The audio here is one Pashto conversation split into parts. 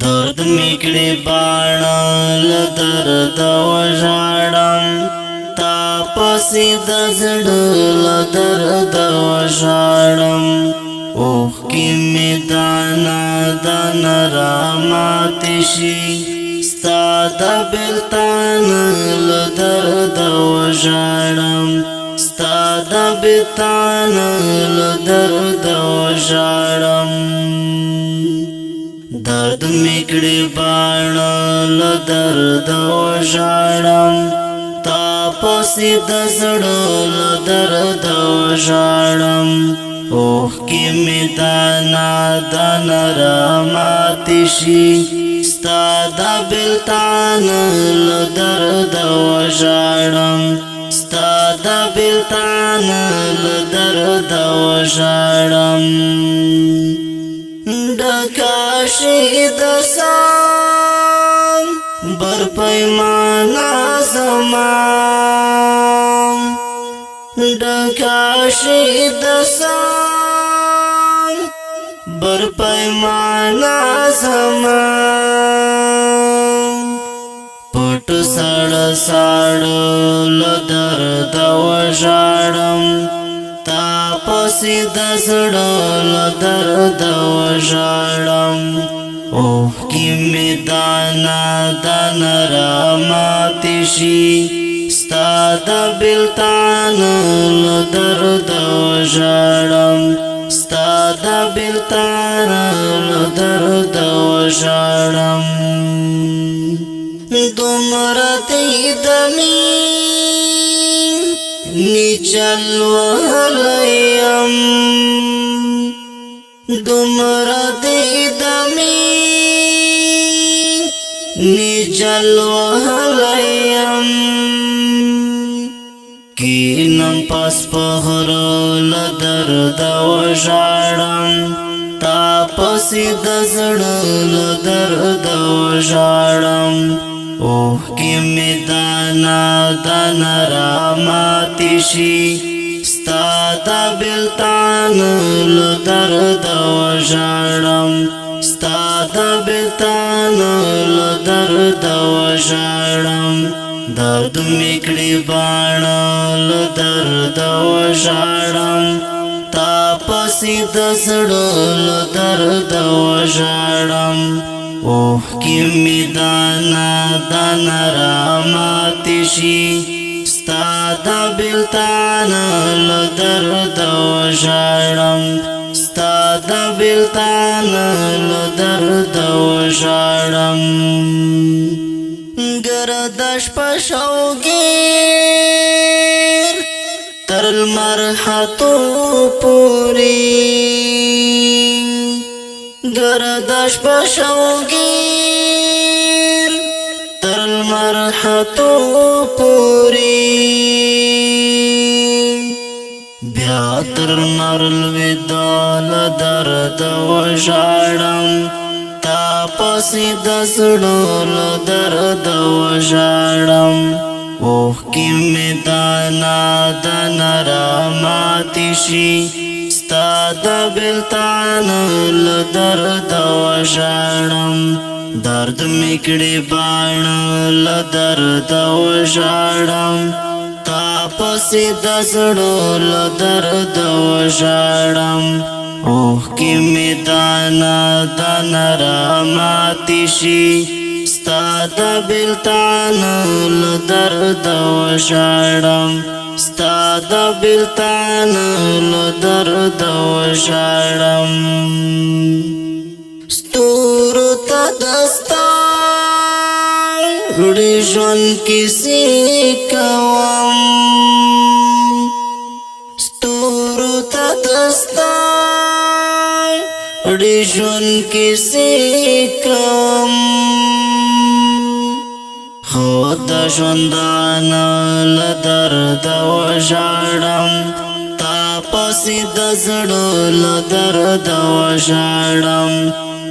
درد میکړي باڼه له درده وژاړم تا پسې د زړه له درده وژاړم اوښکې مې دانه دانه راماتې شي ستا د بېلتان له درده وژاړم ستا د بېلتان له درده وژاړم درد میکړي باڼه له درده وژاړم تا پسې د زړه له درده وژاړم اوښکې مې دانه دانه راماتې شي ستا د بېلتان له درده وژاړم ستا د بېلتان له درده وژاړم ډکاشي د سام بر پیمانه زما ډکاشي د سام بر پیمانه زما پټ ساړه ساړه له درده وژاړم تا پسې د زړه له درده وژاړم اوښکې مې دانه دانه راماتې شي ستا د بېلتان له درده وژاړم ستا د بېلتان له درده وژاړم دومره دې د نیچل وهلیم دومره دې د نیچل وهلیم کینم پس پهر له درده وژاړم تا پسې د زړه له درده وژاړم اوښکې مې دانه دانه راماتې شي ستا د بېلتان له درده وژاړم ستا د بېلتان له درده وژاړم درد مې کړي باڼه له درده وژاړم تا پسې د زړه له درده وژاړم اوښکې مې دانه دانه راماتې شي ستا د بېلتان له درده وژاړم ستا د بېلتان له درده وژاړم گردش په شوګیر تر لمر ختو پورې گردش په شوګیر تر لمر ختو پورې بیا تر لمر الوداع له درده وژاړم تا پسې د زړه له درده وژاړم اوښکې مې دانه دانه راماتې شي ستا د بېلتان له درده وژاړم درد مې کړي باڼه له درده وژاړم تا پسې د زړه له درده وژاړم اوښکې مې دانه دانه راماتې شي ستا د بېلتان له درده وژاړم ستا د بېلتان له درده وژاړم ستورو ته د ستا وړي ژوند کیسې کوم ستورو ته د ستا وړي ژوند کیسې کوم خو د ژوندانه له درده وژاړم تا پسې د زړه له درده وژاړم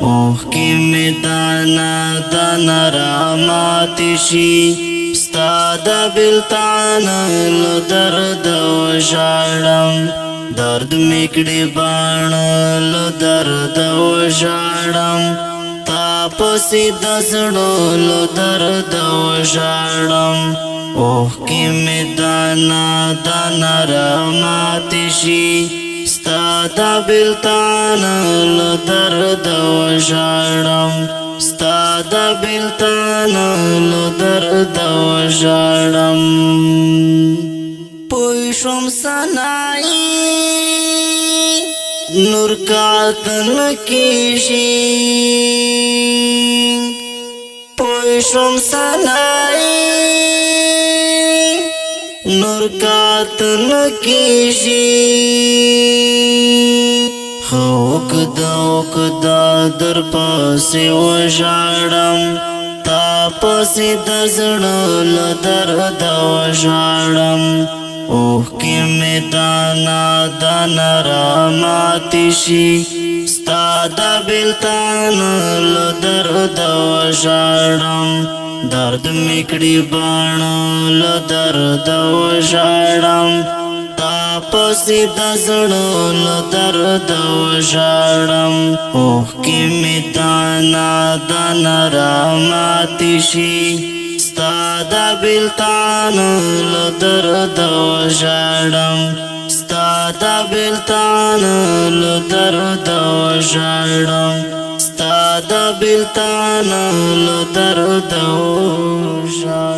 اوښکې مې دانه دانه راماتې شي ستا د بېلتان له درده وژاړم درد مې کړي باڼه له درده وژاړم تا پسې د زړه له درده وژاړم اوښکې مې دانه دانه راماتې شي ستا د بېلتان له درده وژاړم ستا د بېلتان له درده وژاړم پوه شوم سنایي نور کاتن کیږي پوه شوم سنایي نور کاتن کیږي اوکدا در پسې وژاړم تا پسې د زړه له درده وژاړم اوښکې مې دانه دانه راماتې شي ستا د بېلتان له درده وژاړم درد مې کړي باڼه له درده وژاړم تا پسې د زړه له درده وژاړم اوښکې مې دانه دانه راماتې شي ستا د بېلتان له درده وژاړم ستا د بېلتان له درده وژاړم ستا د بېلتان له درده وژاړم